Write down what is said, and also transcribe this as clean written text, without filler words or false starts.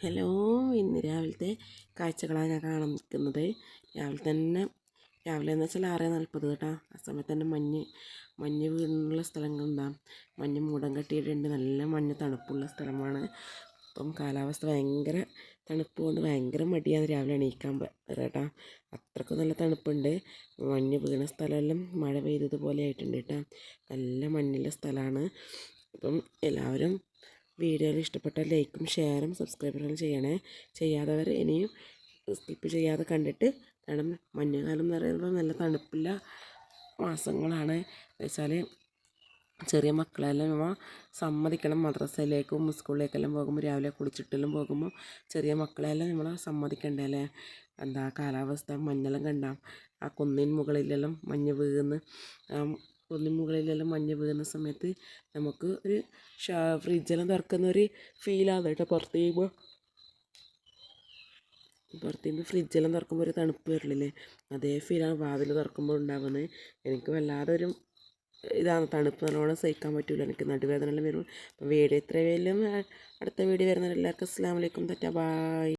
Hello, ഇന്ന് രാവിലത്തെ കാഴ്ചകളാണ് ഞാൻ കാണാൻ നിൽക്കുന്നത്. രാവിലെ എന്ന് വെച്ചാൽ 6:40 കേട്ടോ. ആ സമയത്ത് തന്നെ മഞ്ഞ് വീണുള്ള സ്ഥലങ്ങളുണ്ടാകും. മഞ്ഞ് മൂടം കെട്ടിയിട്ടുണ്ട്. നല്ല മഞ്ഞ് തണുപ്പുള്ള സ്ഥലമാണ്. ഇപ്പം കാലാവസ്ഥ ഭയങ്കര തണുപ്പ് കൊണ്ട് ഭയങ്കര മടിയാണ് രാവിലെ എണീക്കാൻ കേട്ടോ. അത്രയ്ക്ക് നല്ല തണുപ്പുണ്ട്. മഞ്ഞ് വീണ സ്ഥലമെല്ലാം മഴ പെയ്തതുപോലെ ആയിട്ടുണ്ട് കേട്ടോ. നല്ല മഞ്ഞുള്ള സ്ഥലമാണ്. അപ്പം എല്ലാവരും വീഡിയോയിൽ ഇഷ്ടപ്പെട്ടാൽ ലൈക്കും ഷെയറും സബ്സ്ക്രൈബുകളും ചെയ്യണേ. ചെയ്യാത്തവർ ഇനിയും സ്കിപ്പ് ചെയ്യാതെ കണ്ടിട്ട് കാരണം മഞ്ഞുകാലം എന്ന് പറയുമ്പോൾ നല്ല തണുപ്പുള്ള മാസങ്ങളാണ്. എന്ന് വെച്ചാൽ ചെറിയ മക്കളെല്ലാം നമ്മൾ സമ്മതിക്കണം. മദ്രസയിലേക്കും സ്കൂളിലേക്കെല്ലാം പോകുമ്പോൾ രാവിലെ കുളിച്ചിട്ടെല്ലാം പോകുമ്പോൾ ചെറിയ മക്കളെല്ലാം നമ്മൾ സമ്മതിക്കണ്ടേ അല്ലേ. എന്താ കാലാവസ്ഥ മഞ്ഞെല്ലാം കണ്ടാൽ ആ കുന്നിൻ മുകളിലെല്ലാം മഞ്ഞ് വീഴുന്ന കുന്നിൻ മുകളിലെല്ലാം മഞ്ഞ് വീഴുന്ന സമയത്ത് നമുക്ക് ഒരു ഫ്രിഡ്ജെല്ലാം തുറക്കുന്ന ഒരു ഫീലാണ് കേട്ടോ. പുറത്ത് ഫ്രിഡ്ജെല്ലാം തുറക്കുമ്പോൾ ഒരു തണുപ്പ് വരില്ലേ, അതേ ഫീലാണ് വാതിൽ തുറക്കുമ്പോൾ ഉണ്ടാകുന്നത്. എനിക്ക് വല്ലാതെ ഒരു ഇതാണ് തണുപ്പ്, നല്ലോണം സഹിക്കാൻ പറ്റില്ല. എനിക്ക് നടുവേദന എല്ലാം വരും. അപ്പോൾ വീഡിയോ ഇത്രയും വലിയ അടുത്ത വീഡിയോ വരുന്നത് എല്ലാവർക്കും അസ്സലാമു അലൈക്കും. ബായ്.